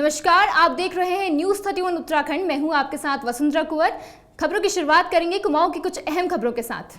नमस्कार, आप देख रहे हैं न्यूज़ 31 उत्तराखंड। मैं हूं आपके साथ वसुंधरा कुंवर। खबरों की शुरुआत करेंगे कुमाऊं की कुछ अहम खबरों के साथ।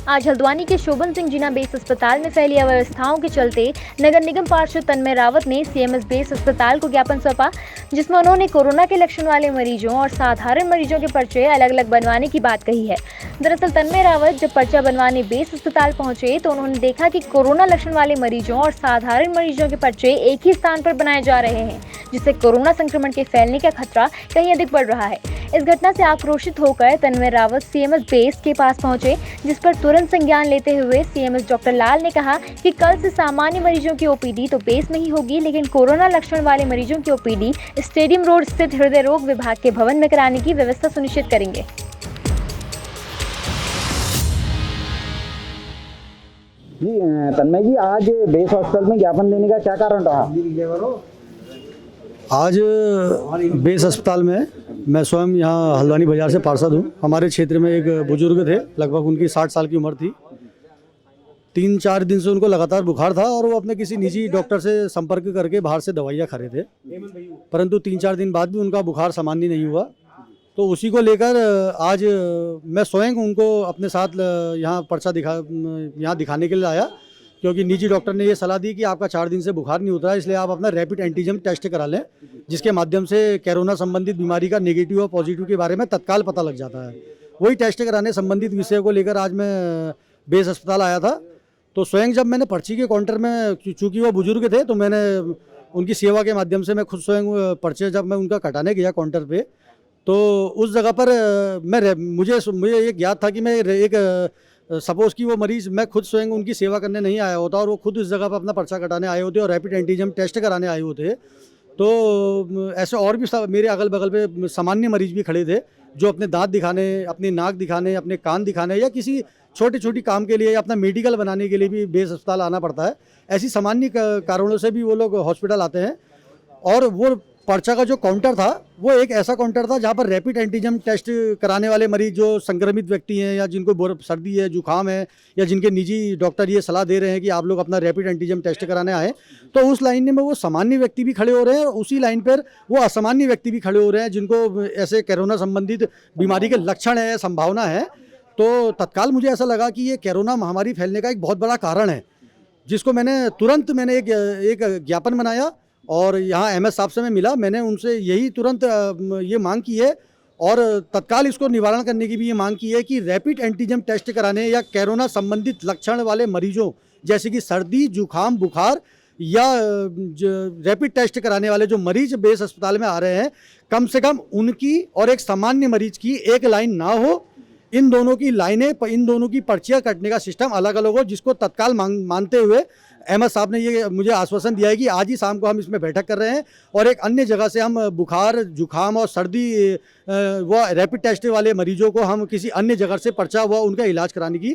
आज हल्द्वानी के शोभन सिंह जीना बेस अस्पताल में फैली अव्यवस्थाओं के चलते नगर निगम पार्षद तन्मय रावत ने सीएमएस बेस अस्पताल को ज्ञापन सौंपा, जिसमें उन्होंने कोरोना के लक्षण वाले मरीजों और साधारण मरीजों के पर्चे अलग अलग बनवाने की बात कही है। दरअसल तन्मय रावत जब पर्चा बनवाने बेस अस्पताल पहुंचे तो उन्होंने देखा कि कोरोना लक्षण वाले मरीजों और साधारण मरीजों के पर्चे एक ही स्थान पर बनाए जा रहे हैं, जिससे कोरोना संक्रमण के फैलने का खतरा कहीं अधिक बढ़ रहा है। इस घटना से आक्रोशित होकर तन्मय रावत सीएमएस बेस के पास पहुंचे, जिस पर तुरंत संज्ञान लेते हुए सीएमएस डॉक्टर लाल ने कहा कि कल से सामान्य मरीजों की ओपीडी तो बेस में ही होगी, लेकिन कोरोना लक्षण वाले मरीजों की ओपीडी स्टेडियम रोड स्थित हृदय रोग विभाग के भवन में कराने की व्यवस्था सुनिश्चित करेंगे। जी तन्मय जी, आज बेस हॉस्पिटल में ज्ञापन देने का क्या कारण रहा? आज बेस अस्पताल में मैं स्वयं यहाँ हल्द्वानी बाजार से पार्षद हूँ। हमारे क्षेत्र में एक बुजुर्ग थे, लगभग उनकी 60 साल की उम्र थी। 3-4 दिन से उनको लगातार बुखार था और वो अपने किसी निजी डॉक्टर से संपर्क करके बाहर से दवाइयाँ खा रहे थे, परंतु 3-4 दिन बाद भी उनका बुखार सामान्य नहीं हुआ। तो उसी को लेकर आज मैं स्वयं उनको अपने साथ यहाँ पर्चा दिखाने के लिए आया, क्योंकि निजी डॉक्टर ने ये सलाह दी कि आपका 4 दिन से बुखार नहीं उतरा, इसलिए आप अपना रैपिड एंटीजन टेस्ट करा लें, जिसके माध्यम से कोरोना संबंधित बीमारी का नेगेटिव और पॉजिटिव के बारे में तत्काल पता लग जाता है। वही टेस्ट कराने संबंधित विषय को लेकर आज मैं बेस अस्पताल आया था। तो स्वयं जब मैंने पर्ची के काउंटर में, चूँकि वो बुजुर्ग थे, तो मैंने उनकी सेवा के माध्यम से मैं खुद स्वयं पर्चे जब मैं उनका कटाने गया काउंटर पर, तो उस जगह पर मुझे ये ज्ञात था कि मैं एक सपोज़ कि वो मरीज़, मैं खुद स्वयं उनकी सेवा करने नहीं आया होता और वो खुद इस जगह पर अपना पर्चा कटाने आए होते और रैपिड एंटीजन टेस्ट कराने आए होते, तो ऐसे और भी मेरे अगल बगल पे सामान्य मरीज़ भी खड़े थे, जो अपने दांत दिखाने, अपनी नाक दिखाने, अपने कान दिखाने या किसी छोटी छोटी काम के लिए या अपना मेडिकल बनाने के लिए भी बेस अस्पताल आना पड़ता है। ऐसी सामान्य कारणों से भी वो लोग हॉस्पिटल आते हैं। और वो पर्चा का जो काउंटर था, वो एक ऐसा काउंटर था जहाँ पर रैपिड एंटीजन टेस्ट कराने वाले मरीज जो संक्रमित व्यक्ति हैं या जिनको सर्दी है, जुकाम है, या जिनके निजी डॉक्टर ये सलाह दे रहे हैं कि आप लोग अपना रैपिड एंटीजन टेस्ट कराने आए, तो उस लाइन में वो सामान्य व्यक्ति भी खड़े हो रहे हैं और उसी लाइन पर वो असामान्य व्यक्ति भी खड़े हो रहे हैं, जिनको ऐसे कोरोना संबंधित बीमारी के लक्षण है, संभावना है। तो तत्काल मुझे ऐसा लगा कि ये कोरोना महामारी फैलने का एक बहुत बड़ा कारण है, जिसको तुरंत मैंने एक ज्ञापन बनाया और यहाँ एमएस साहब से मैं मिला। मैंने उनसे यही तुरंत ये मांग की है और तत्काल इसको निवारण करने की भी ये मांग की है कि रैपिड एंटीजन टेस्ट कराने या कोरोना संबंधित लक्षण वाले मरीजों, जैसे कि सर्दी, जुकाम, बुखार या रैपिड टेस्ट कराने वाले जो मरीज बेस अस्पताल में आ रहे हैं, कम से कम उनकी और एक सामान्य मरीज की एक लाइन ना हो। इन दोनों की लाइनें, इन दोनों की पर्चियाँ कटने का सिस्टम अलग अलग हो, जिसको तत्काल मानते हुए अहमद साहब ने ये मुझे आश्वासन दिया है कि आज ही शाम को हम इसमें बैठक कर रहे हैं और एक अन्य जगह से हम बुखार, जुखाम और सर्दी व रैपिड टेस्ट वाले मरीजों को हम किसी अन्य जगह से पर्चा व उनका इलाज कराने की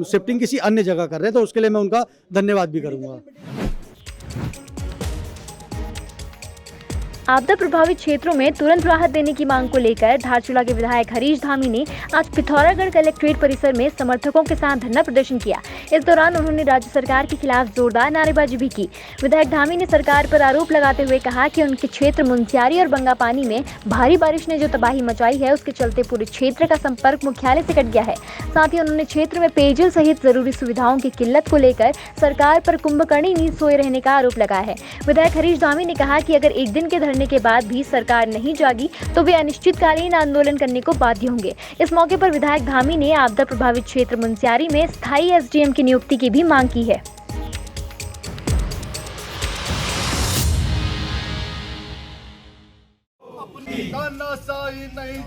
शिफ्टिंग किसी अन्य जगह कर रहे हैं। तो उसके लिए मैं उनका धन्यवाद भी करूँगा। आपदा प्रभावित क्षेत्रों में तुरंत राहत देने की मांग को लेकर धारचूला के विधायक हरीश धामी ने आज पिथौरागढ़ कलेक्ट्रेट परिसर में समर्थकों के साथ धरना प्रदर्शन किया। इस दौरान उन्होंने राज्य सरकार के खिलाफ जोरदार नारेबाजी भी की। विधायक धामी ने सरकार पर आरोप लगाते हुए कहा कि उनके क्षेत्र मुनस्यारी और बंगापानी में भारी बारिश ने जो तबाही मचाई है, उसके चलते पूरे क्षेत्र का संपर्क मुख्यालय से कट गया है। साथ ही उन्होंने क्षेत्र में पेयजल सहित जरूरी सुविधाओं की किल्लत को लेकर सरकार पर कुंभकर्णी नींद सोए रहने का आरोप लगाया है। विधायक हरीश धामी ने कहा कि अगर एक दिन के के बाद भी सरकार नहीं जागी तो वे अनिश्चितकालीन आंदोलन करने को बाध्य होंगे। इस मौके पर विधायक धामी ने आपदा प्रभावित क्षेत्र मुनस्यारी में स्थायी एसडीएम की नियुक्ति की भी मांग की है। तानाशाही नहीं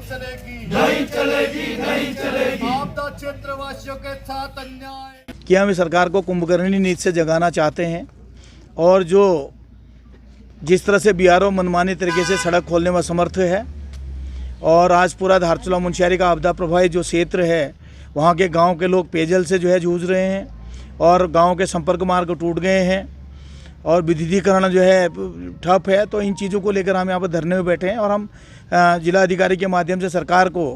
चलेगी। आपदा क्षेत्रवासियों के साथ अन्याय कि हम सरकार को कुंभकर्णी नीति से जगाना चाहते हैं और जो जिस तरह से बीआरओ मनमानी तरीके से सड़क खोलने में असमर्थ है और आज पूरा धारचूला मुनस्यारी का आपदा प्रभावित जो क्षेत्र है, वहाँ के गांव के लोग पेयजल से जो है जूझ रहे हैं और गांव के संपर्क मार्ग टूट गए हैं और विद्युतीकरण जो है ठप है। तो इन चीज़ों को लेकर हम यहाँ पर धरने में बैठे हैं और हम जिला अधिकारी के माध्यम से सरकार को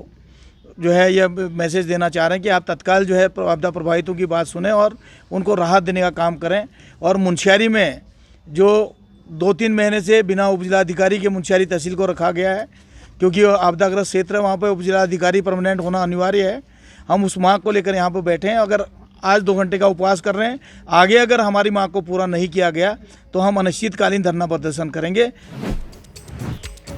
जो है यह मैसेज देना चाह रहे हैं कि आप तत्काल जो है आपदा प्रभावितों की बात सुने और उनको राहत देने का काम करें। और मुनस्यारी में जो 2-3 महीने से बिना उपजिलाधिकारी के मुंशियारी तहसील को रखा गया है, क्योंकि आपदाग्रस्त क्षेत्र है, वहाँ पर उपजिलाधिकारी परमानेंट होना अनिवार्य है। हम उस मांग को लेकर यहाँ पर बैठे हैं। अगर आज 2 घंटे का उपवास कर रहे हैं, आगे अगर हमारी मांग को पूरा नहीं किया गया तो हम अनिश्चितकालीन धरना प्रदर्शन करेंगे।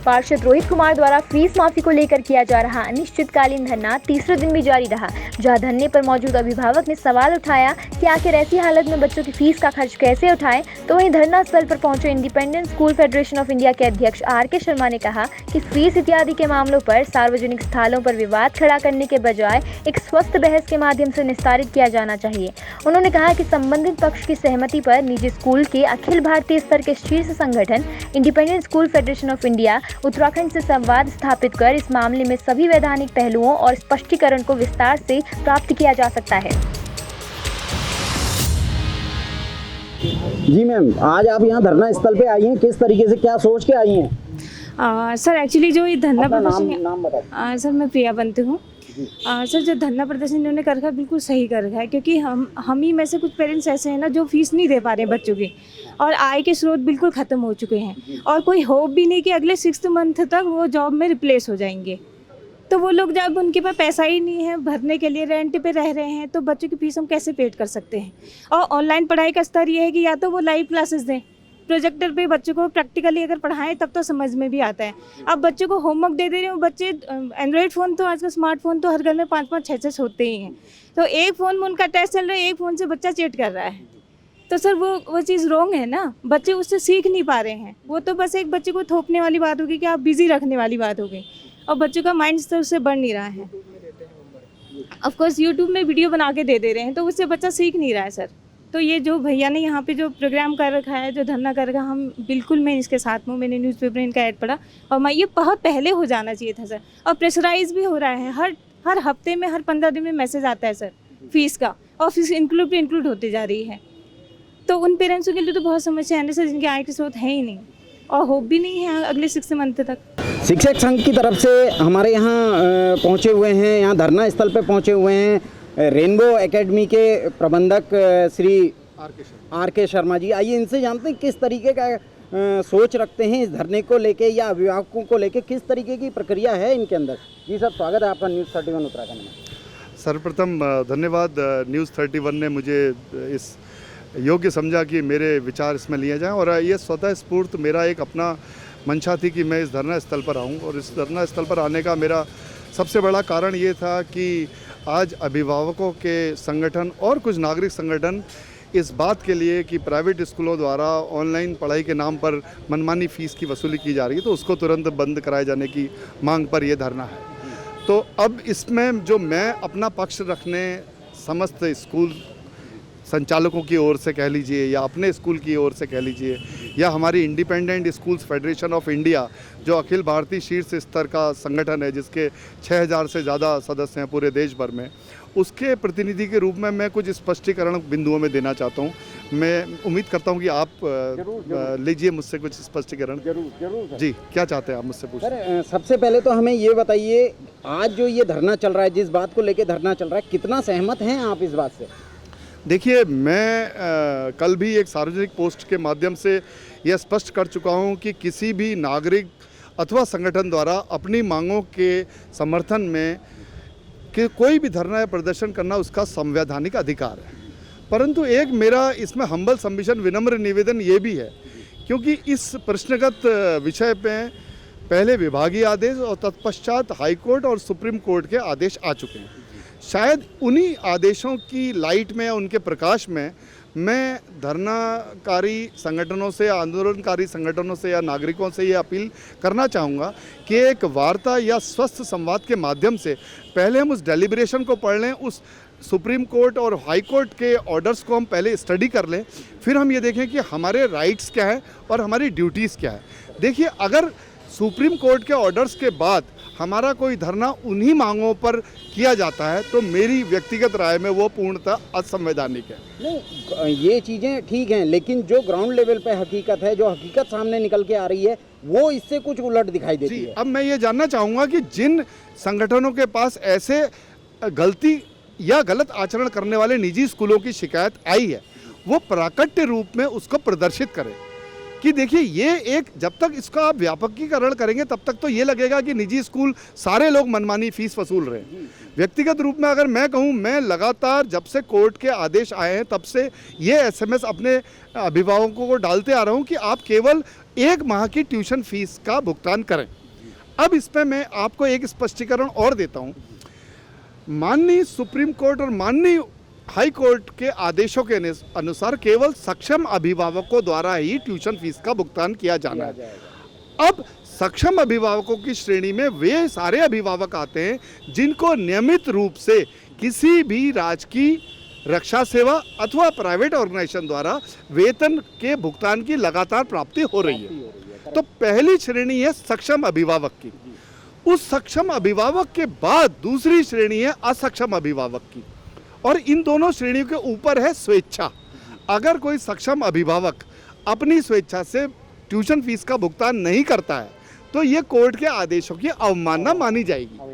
पार्षद रोहित कुमार द्वारा फीस माफी को लेकर किया जा रहा अनिश्चितकालीन धरना तीसरे दिन भी जारी रहा, जहां धरने पर मौजूद अभिभावक ने सवाल उठाया कि आखिर ऐसी हालत में बच्चों की फीस का खर्च कैसे उठाएं। तो वहीं धरना स्थल पर पहुंचे independent school federation of India के अध्यक्ष RK शर्मा ने कहा कि फीस इत्यादि के मामलों पर सार्वजनिक स्थलों पर विवाद खड़ा करने के बजाय एक स्वस्थ बहस के माध्यम से निस्तारित किया जाना चाहिए। उन्होंने कहा कि संबंधित पक्ष की सहमति पर निजी स्कूल के अखिल भारतीय स्तर के शीर्ष संगठन independent school federation of India Uttarakhand से संवाद स्थापित कर इस मामले में सभी वैधानिक पहलुओं और स्पष्टीकरण को विस्तार से प्राप्त किया जा सकता है। जी मैम, आज आप यहाँ धरना स्थल पे आई हैं, किस तरीके से, क्या सोच के आई हैं? सर एक्चुअली जो ये धरना अपना प्रदर्शन नाम बताइए। सर मैं प्रिया बनती हूँ। सर जो धरना प्रदर्शन इन्होंने कर रखा है बिल्कुल सही कर रखा है, क्योंकि हम ही में से कुछ पेरेंट्स ऐसे हैं ना जो फीस नहीं दे पा रहे हैं बच्चों की, और आय के स्रोत बिल्कुल ख़त्म हो चुके हैं, और कोई होप भी नहीं कि अगले 6th मंथ तक वो जॉब में रिप्लेस हो जाएंगे। तो वो लोग जब उनके पास पैसा ही नहीं है भरने के लिए, रेंट पे रह रहे हैं, तो बच्चों की फीस हम कैसे पेड कर सकते हैं। और ऑनलाइन पढ़ाई का स्तर ये है कि या तो वो लाइव क्लासेस दें, प्रोजेक्टर पे बच्चों को प्रैक्टिकली अगर पढ़ाएं तब तो समझ में भी आता है। अब बच्चों को होमवर्क दे रहे हो, बच्चे एंड्रॉयड फ़ोन, तो आजकल स्मार्टफोन तो हर घर में 5-5, 6-6 होते ही हैं, तो एक फ़ोन में उनका टेस्ट चल रहा है, एक फ़ोन से बच्चा चैट कर रहा है, तो सर वो चीज़ रॉन्ग है ना। बच्चे उससे सीख नहीं पा रहे हैं, वो तो बस एक बच्चे को थोपने वाली बात होगी कि आप बिज़ी रखने वाली बात होगी, और बच्चों का माइंड स्तर उससे बढ़ नहीं रहा है। ऑफकोर्स यूट्यूब में वीडियो बना के दे रहे हैं, तो उससे बच्चा सीख नहीं रहा है सर। तो ये जो भैया ने यहाँ पे जो प्रोग्राम कर रखा है, जो धरना कर रखा है, हम बिल्कुल मैं इसके साथ हूँ। मैंने न्यूज़पेपर में इनका ऐड पढ़ा, और मैं ये बहुत पहले हो जाना चाहिए था सर। और प्रेशराइज भी हो रहा है, हर हफ्ते में, हर 15 दिन में मैसेज आता है सर फीस का, और फीस इंक्लूड होती जा रही है। तो उन पेरेंट्सों के लिए तो बहुत समस्या है ना सर, जिनके आय के स्रोत है ही नहीं और होप भी नहीं है अगले 6 मंथ तक। शिक्षक संघ की तरफ से हमारे यहाँ पहुँचे हुए हैं, यहाँ धरना स्थल पे पहुँचे हुए हैं रेनबो एकेडमी के प्रबंधक श्री RK शर्मा जी। आइए इनसे जानते हैं किस तरीके का सोच रखते हैं इस धरने को लेके, या अभिभावकों को लेके किस तरीके की प्रक्रिया है इनके अंदर। जी सर, स्वागत है आपका न्यूज़ 31 उत्तराखंड में। सर्वप्रथम धन्यवाद, न्यूज़ 31 ने मुझे इस योग्य समझा कि मेरे विचार इसमें लिए जाएं, और ये स्वतः स्फूर्त मेरा एक अपना मंशा थी कि मैं इस धरना स्थल पर आऊं। और इस धरना स्थल पर आने का मेरा सबसे बड़ा कारण ये था कि आज अभिभावकों के संगठन और कुछ नागरिक संगठन इस बात के लिए कि प्राइवेट स्कूलों द्वारा ऑनलाइन पढ़ाई के नाम पर मनमानी फ़ीस की वसूली की जा रही है, तो उसको तुरंत बंद कराए जाने की मांग पर यह धरना है। तो अब इसमें जो मैं अपना पक्ष रखने समस्त स्कूल संचालकों की ओर से कह लीजिए, या अपने स्कूल की ओर से कह लीजिए, या हमारी independent schools federation of India जो अखिल भारतीय शीर्ष स्तर का संगठन है, जिसके 6000 से ज़्यादा सदस्य हैं पूरे देश भर में, उसके प्रतिनिधि के रूप में मैं कुछ स्पष्टीकरण बिंदुओं में देना चाहता हूं। मैं उम्मीद करता हूं कि आप लीजिए मुझसे कुछ स्पष्टीकरण। जरूर जी, क्या चाहते हैं आप मुझसे पूछें। सर, सबसे पहले तो हमें ये बताइए, आज जो ये धरना चल रहा है, जिस बात को लेकर धरना चल रहा है, कितना सहमत हैं आप इस बात से? देखिए, मैं कल भी एक सार्वजनिक पोस्ट के माध्यम से यह स्पष्ट कर चुका हूं कि किसी भी नागरिक अथवा संगठन द्वारा अपनी मांगों के समर्थन में कि कोई भी धरना या प्रदर्शन करना उसका संवैधानिक अधिकार है। परंतु एक मेरा इसमें हम्बल सबमिशन, विनम्र निवेदन ये भी है, क्योंकि इस प्रश्नगत विषय पे पहले विभागीय आदेश और तत्पश्चात हाईकोर्ट और सुप्रीम कोर्ट के आदेश आ चुके हैं। शायद उन्हीं आदेशों की लाइट में या उनके प्रकाश में मैं धरनाकारी संगठनों से, आंदोलनकारी संगठनों से या नागरिकों से ये अपील करना चाहूँगा कि एक वार्ता या स्वस्थ संवाद के माध्यम से पहले हम उस डेलिब्रेशन को पढ़ लें, उस सुप्रीम कोर्ट और हाई कोर्ट के ऑर्डर्स को हम पहले स्टडी कर लें, फिर हम ये देखें कि हमारे राइट्स क्या है और हमारी ड्यूटीज़ क्या है। देखिए, अगर सुप्रीम कोर्ट के ऑर्डर्स के बाद हमारा कोई धरना उन्हीं मांगों पर किया जाता है, तो मेरी व्यक्तिगत राय में वो पूर्णतः असंवैधानिक है। नहीं, ये चीज़ें ठीक हैं, लेकिन जो ग्राउंड लेवल पे हकीकत है, जो हकीकत सामने निकल के आ रही है, वो इससे कुछ उलट दिखाई देती है। अब मैं ये जानना चाहूँगा कि जिन संगठनों के पास ऐसे गलती या गलत आचरण करने वाले निजी स्कूलों की शिकायत आई है, वो प्राकट्य रूप में उसको प्रदर्शित करें। कि देखिए ये एक, जब तक इसका आप व्यापकीकरण करेंगे तब तक तो ये लगेगा कि निजी स्कूल सारे लोग मनमानी फीस वसूल रहे हैं। व्यक्तिगत रूप में अगर मैं कहूँ, मैं लगातार जब से कोर्ट के आदेश आए हैं तब से ये SMS अपने अभिभावकों को डालते आ रहा हूँ कि आप केवल 1 माह की ट्यूशन फीस का भुगतान करें। अब इस पर मैं आपको एक स्पष्टीकरण और देता हूँ। माननीय सुप्रीम कोर्ट और माननीय हाई कोर्ट के आदेशों के अनुसार केवल सक्षम अभिभावकों द्वारा ही ट्यूशन फीस का भुगतान किया जाना है। अब सक्षम अभिभावकों की श्रेणी में वे सारे अभिभावक आते हैं जिनको नियमित रूप से किसी भी राजकीय रक्षा सेवा अथवा प्राइवेट ऑर्गेनाइजेशन द्वारा वेतन के भुगतान की लगातार प्राप्ति हो रही है। तो पहली श्रेणी है सक्षम अभिभावक की। उस सक्षम अभिभावक के बाद दूसरी श्रेणी है असक्षम अभिभावक की, और इन दोनों श्रेणियों के ऊपर है स्वेच्छा। अगर कोई सक्षम अभिभावक अपनी स्वेच्छा से ट्यूशन फीस का भुगतान नहीं करता है तो ये कोर्ट के आदेशों की अवमानना मानी जाएगी।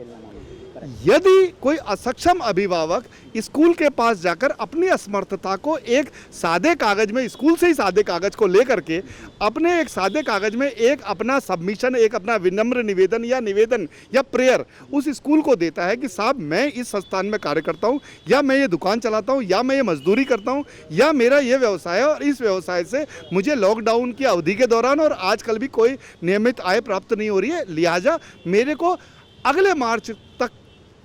यदि कोई असक्षम अभिभावक स्कूल के पास जाकर अपनी असमर्थता को एक सादे कागज में, स्कूल से ही सादे कागज को लेकर के अपने एक सादे कागज में एक अपना सबमिशन, एक अपना विनम्र निवेदन या प्रेयर उस स्कूल को देता है कि साहब मैं इस संस्थान में कार्य करता हूँ, या मैं ये दुकान चलाता हूँ, या मैं ये मजदूरी करता हूँ, या मेरा ये व्यवसाय है और इस व्यवसाय से मुझे लॉकडाउन की अवधि के दौरान और आजकल भी कोई नियमित आय प्राप्त नहीं हो रही है, लिहाजा मेरे को अगले मार्च तक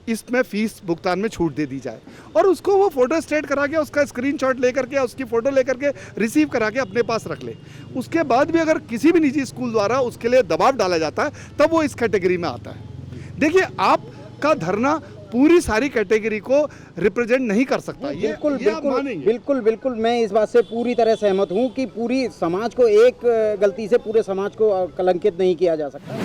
इसमें फीस भुगतान में छूट दे दी जाए। और उसको वो फोटो स्टेट करा के, उसका स्क्रीनशॉट लेकर के, उसकी फ़ोटो लेकर के रिसीव करा के अपने पास रख ले। उसके बाद भी अगर किसी भी निजी स्कूल द्वारा उसके लिए दबाव डाला जाता है तब वो इस कैटेगरी में आता है। देखिए, आपका धरना पूरी सारी कैटेगरी को रिप्रेजेंट नहीं कर सकता। ये बिल्कुल ये आप बिल्कुल मानेंगे। बिल्कुल बिल्कुल मैं इस बात से पूरी तरह सहमत हूँ कि पूरी समाज को, एक गलती से पूरे समाज को कलंकित नहीं किया जा सकता।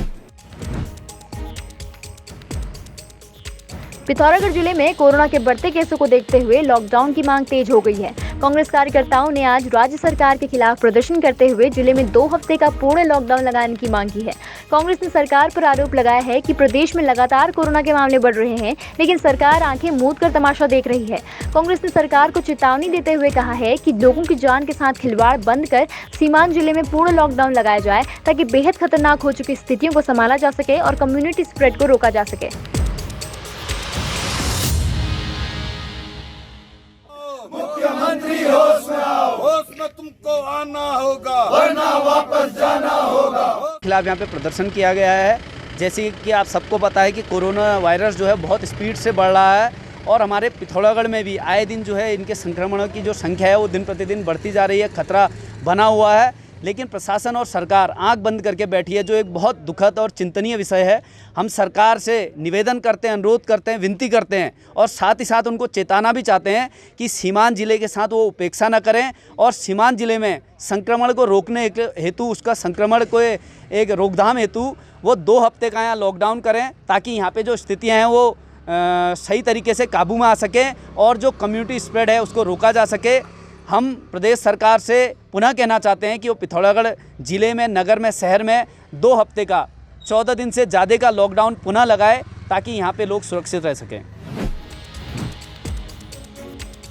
पिथौरागढ़ जिले में कोरोना के बढ़ते केसों को देखते हुए लॉकडाउन की मांग तेज हो गई है। कांग्रेस कार्यकर्ताओं ने आज राज्य सरकार के खिलाफ प्रदर्शन करते हुए जिले में 2 हफ्ते का पूर्ण लॉकडाउन लगाने की मांग की है। कांग्रेस ने सरकार पर आरोप लगाया है कि प्रदेश में लगातार कोरोना के मामले बढ़ रहे हैं, लेकिन सरकार आंखें मूंद कर तमाशा देख रही है। कांग्रेस ने सरकार को चेतावनी देते हुए कहा है कि लोगों की जान के साथ खिलवाड़ बंद कर सीमांत जिले में पूर्ण लॉकडाउन लगाया जाए, ताकि बेहद खतरनाक हो चुकी स्थितियों को संभाला जा सके और कम्युनिटी स्प्रेड को रोका जा सके। मुख्यमंत्री होश में आओ, होश में तुमको आना होगा वरना वापस जाना होगा। खिलाफ यहाँ पे प्रदर्शन किया गया है। जैसे कि आप सबको पता है कि कोरोना वायरस जो है बहुत स्पीड से बढ़ रहा है और हमारे पिथौरागढ़ में भी आए दिन जो है इनके संक्रमणों की जो संख्या है वो दिन प्रतिदिन बढ़ती जा रही है, खतरा बना हुआ है। लेकिन प्रशासन और सरकार आंख बंद करके बैठी है, जो एक बहुत दुखद और चिंतनीय विषय है। हम सरकार से निवेदन करते हैं, अनुरोध करते हैं, विनती करते हैं और साथ ही साथ उनको चेताना भी चाहते हैं कि सीमांत जिले के साथ वो उपेक्षा न करें और सीमांत जिले में संक्रमण को रोकने हेतु, उसका संक्रमण को एक रोकथाम हेतु वो 2 हफ्ते का यहाँ लॉकडाउन करें, ताकि यहाँ पे जो स्थितियाँ हैं वो सही तरीके से काबू में आ सकें और जो कम्युनिटी स्प्रेड है उसको रोका जा सके। हम प्रदेश सरकार से पुनः कहना चाहते हैं कि वो पिथौरागढ़ जिले में, नगर में, शहर में 2 हफ्ते का 14 दिन से ज़्यादा का लॉकडाउन पुनः लगाए, ताकि यहाँ पे लोग सुरक्षित रह सकें।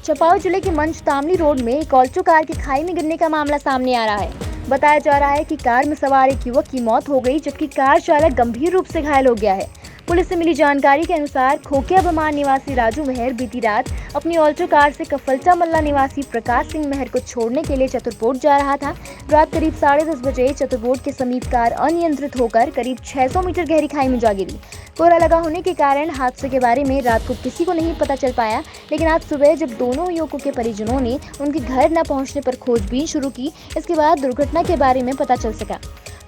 चपाव जिले के मंच तामली रोड में एक ऑल्टो कार की खाई में गिरने का मामला सामने आ रहा है। बताया जा रहा है कि कार में सवार एक युवक की मौत हो गई, जबकि कार चालक गंभीर रूप से घायल हो गया है। पुलिस से मिली जानकारी के अनुसार खोखिया बमान निवासी राजू मेहर बीती रात अपनी ऑल्टो कार से कफलचा मल्ला निवासी प्रकाश सिंह मेहर को छोड़ने के लिए चतुरपोट जा रहा था। रात करीब 10:30 बजे चतुरपोट के समीप कार अनियंत्रित होकर करीब 600 मीटर गहरी खाई में जा गिरी। कोहरा लगा होने के कारण हादसे के बारे में रात को किसी को नहीं पता चल पाया, लेकिन आज सुबह जब दोनों युवकों के परिजनों ने उनके घर न पहुंचने पर खोजबीन शुरू की, इसके बाद दुर्घटना के बारे में पता चल सका।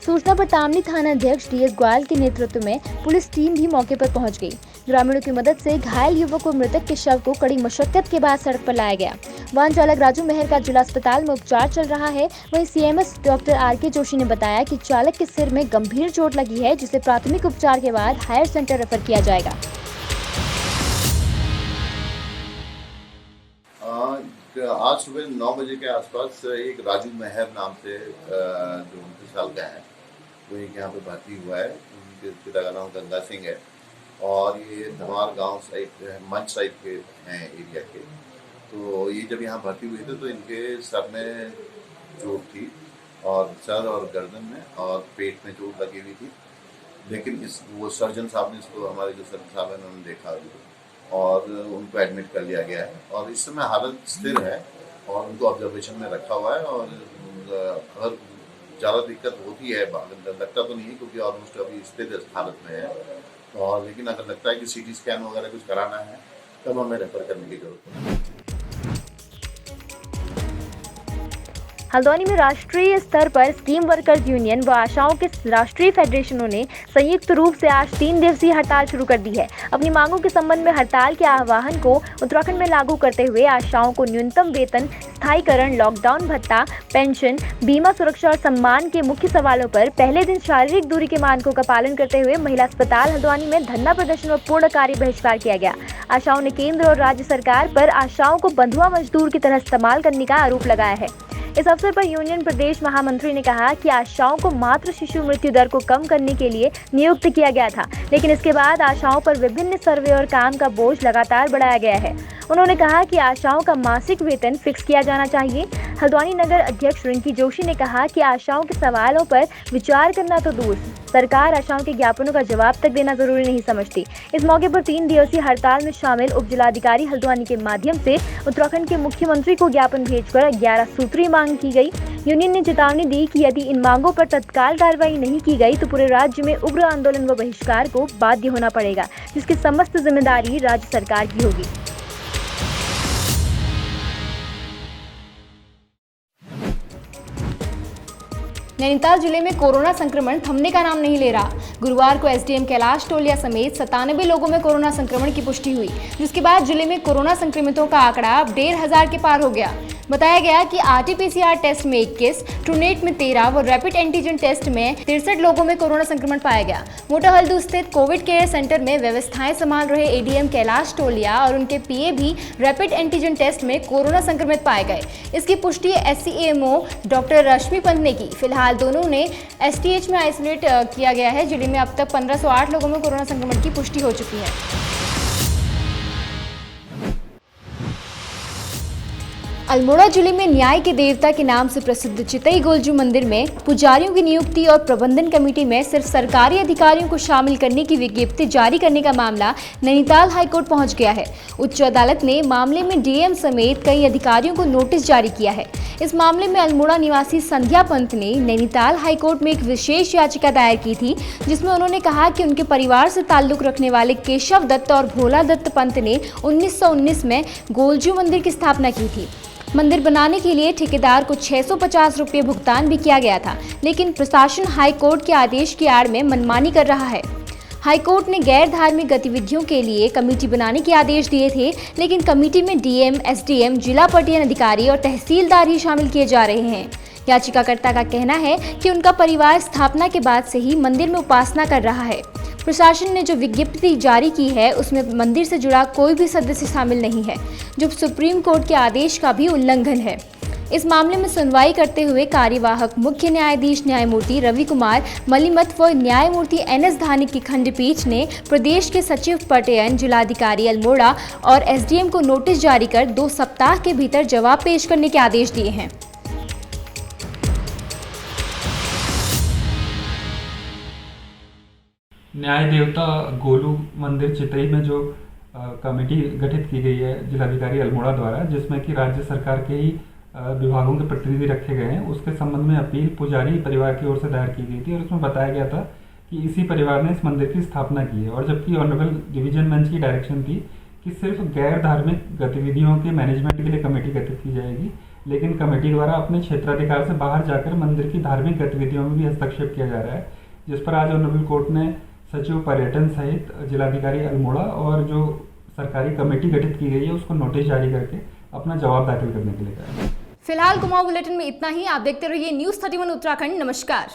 सूचना पर तामली थाना अध्यक्ष DS ग्वाल के नेतृत्व में पुलिस टीम भी मौके पर पहुंच गई। ग्रामीणों की मदद से घायल युवक और मृतक के शव को कड़ी मशक्कत के बाद सड़क पर लाया गया। वाहन चालक राजू मेहर का जिला अस्पताल में उपचार चल रहा है। वहीं CMS डॉक्टर RK जोशी ने बताया कि चालक के सिर में गंभीर चोट लगी है, जिसे प्राथमिक उपचार के बाद हायर सेंटर रेफर किया जाएगा। आज सुबह 9 बजे के आसपास एक राजू मेहर नाम से जो 29 साल का है, वो एक यहाँ पे भर्ती हुआ है। उनके पिता का नाम गंगा सिंह है और ये धमार गांव साइड, मंच साइड के हैं एरिया के। तो ये जब यहाँ भर्ती हुए थे तो इनके सर में चोट थी और सर और गर्दन में और पेट में चोट लगी हुई थी, लेकिन वो सर्जन साहब ने इसको, हमारे जो सर्जन साहब हैं उन्होंने देखा और उनको एडमिट कर लिया गया है और इस समय हालत स्थिर है और उनको ऑब्जर्वेशन में रखा हुआ है। और अगर ज़्यादा दिक्कत होती है, लगता तो नहीं है क्योंकि ऑलमोस्ट अभी स्थिर हालत में है, और लेकिन अगर लगता है कि CT स्कैन वगैरह कुछ कराना है तब हमें रेफर करने की जरूरत है। हल्द्वानी में राष्ट्रीय स्तर पर स्कीम वर्कर्स यूनियन व आशाओं के राष्ट्रीय फेडरेशनों ने संयुक्त रूप से आज 3 दिवसीय हड़ताल शुरू कर दी है। अपनी मांगों के संबंध में हड़ताल के आह्वान को उत्तराखंड में लागू करते हुए आशाओं को न्यूनतम वेतन, स्थायीकरण, लॉकडाउन भत्ता, पेंशन, बीमा सुरक्षा और सम्मान के मुख्य सवालों पर पहले दिन शारीरिक दूरी के मानकों का पालन करते हुए महिला अस्पताल हल्द्वानी में धरना प्रदर्शन व पूर्ण कार्य बहिष्कार किया गया। आशाओं ने केंद्र और राज्य सरकार पर आशाओं को बंधुआ मजदूर की तरह इस्तेमाल करने का आरोप लगाया है। इस अवसर पर यूनियन प्रदेश महामंत्री ने कहा कि आशाओं को मातृ शिशु मृत्यु दर को कम करने के लिए नियुक्त किया गया था, लेकिन इसके बाद आशाओं पर विभिन्न सर्वे और काम का बोझ लगातार बढ़ाया गया है। उन्होंने कहा कि आशाओं का मासिक वेतन फिक्स किया जाना चाहिए। हल्द्वानी नगर अध्यक्ष रिंकी जोशी ने कहा कि आशाओं के सवालों पर विचार करना तो दूर, सरकार आशाओं के ज्ञापनों का जवाब तक देना जरूरी नहीं समझती। इस मौके पर 3 दिवसीय हड़ताल में शामिल उप जिलाधिकारी हल्द्वानी के माध्यम से उत्तराखंड के मुख्यमंत्री को ज्ञापन भेजकर 11 सूत्रीय मांग की गई। यूनियन ने चेतावनी दी कि यदि इन मांगों पर तत्काल कार्रवाई नहीं की गई तो पूरे राज्य में उग्र आंदोलन व बहिष्कार को बाध्य होना पड़ेगा, जिसकी समस्त जिम्मेदारी राज्य सरकार की होगी। नैनीताल जिले में कोरोना संक्रमण थमने का नाम नहीं ले रहा। गुरुवार को एसडीएम कैलाश टोलिया समेत 97 लोगों में कोरोना संक्रमण की पुष्टि हुई, जिसके बाद जिले में कोरोना संक्रमितों का आंकड़ा अब 1500 के पार हो गया। बताया गया कि RT-PCR टेस्ट में 21, ट्रूनेट में 13 व रैपिड एंटीजन टेस्ट में 63 लोगों में कोरोना संक्रमण पाया गया। मोटा हल्दू स्थित कोविड केयर सेंटर में व्यवस्थाएं संभाल रहे एडीएम कैलाश टोलिया और उनके पीए भी रैपिड एंटीजन टेस्ट में कोरोना संक्रमित पाए गए। इसकी पुष्टि SCMO डॉक्टर रश्मि पंत ने की। फिलहाल दोनों ने STH में आइसोलेट किया गया है। जिले में अब तक 1508 लोगों में कोरोना संक्रमण की पुष्टि हो चुकी है। अल्मोड़ा जिले में न्याय के देवता के नाम से प्रसिद्ध चितई गोलजू मंदिर में पुजारियों की नियुक्ति और प्रबंधन कमेटी में सिर्फ सरकारी अधिकारियों को शामिल करने की विज्ञप्ति जारी करने का मामला नैनीताल हाईकोर्ट पहुंच गया है। उच्च अदालत ने मामले में डीएम समेत कई अधिकारियों को नोटिस जारी किया है। इस मामले में अल्मोड़ा निवासी संध्या पंत ने नैनीताल हाईकोर्ट में एक विशेष याचिका दायर की थी, जिसमें उन्होंने कहा कि उनके परिवार से ताल्लुक रखने वाले केशव दत्त और भोला दत्त पंत ने 1919 में गोलजू मंदिर की स्थापना की थी। मंदिर बनाने के लिए ठेकेदार को 650 रुपये भुगतान भी किया गया था, लेकिन प्रशासन हाईकोर्ट के आदेश की आड़ में मनमानी कर रहा है। हाईकोर्ट ने गैर धार्मिक गतिविधियों के लिए कमेटी बनाने के आदेश दिए थे, लेकिन कमेटी में डीएम, एसडीएम, जिला पर्यटन अधिकारी और तहसीलदार ही शामिल किए जा रहे हैं। याचिकाकर्ता का कहना है कि उनका परिवार स्थापना के बाद से ही मंदिर में उपासना कर रहा है। प्रशासन ने जो विज्ञप्ति जारी की है उसमें मंदिर से जुड़ा कोई भी सदस्य शामिल नहीं है, जो सुप्रीम कोर्ट के आदेश का भी उल्लंघन है। इस मामले में सुनवाई करते हुए कार्यवाहक मुख्य न्यायाधीश न्यायमूर्ति रवि कुमार मलिमत व न्यायमूर्ति NS धानिक की खंडपीठ ने प्रदेश के सचिव पर्यटन, जिलाधिकारी अल्मोड़ा और एसडीएम को नोटिस जारी कर 2 सप्ताह के भीतर जवाब पेश करने के आदेश दिए हैं। न्याय देवता गोलू मंदिर चितई में जो कमेटी गठित की गई है जिलाधिकारी अल्मोड़ा द्वारा, जिसमें कि राज्य सरकार के ही विभागों के प्रतिनिधि रखे गए हैं, उसके संबंध में अपील पुजारी परिवार की ओर से दायर की गई थी और उसमें बताया गया था कि इसी परिवार ने इस मंदिर की स्थापना की है। और जबकि ऑनरेबल डिवीजन बेंच की डायरेक्शन थी कि सिर्फ गैर धार्मिक गतिविधियों के मैनेजमेंट के लिए कमेटी गठित की जाएगी, लेकिन कमेटी द्वारा अपने क्षेत्राधिकार से बाहर जाकर मंदिर की धार्मिक गतिविधियों में भी हस्तक्षेप किया जा रहा है, जिस पर आज ऑनरेबल कोर्ट ने सचिव पर्यटन सहित जिलाधिकारी अल्मोड़ा और जो सरकारी कमेटी गठित की गई है उसको नोटिस जारी करके अपना जवाब दाखिल करने के लिए कहा है। फिलहाल कुमाऊं बुलेटिन में इतना ही। आप देखते रहिए न्यूज़ 31 उत्तराखंड। नमस्कार।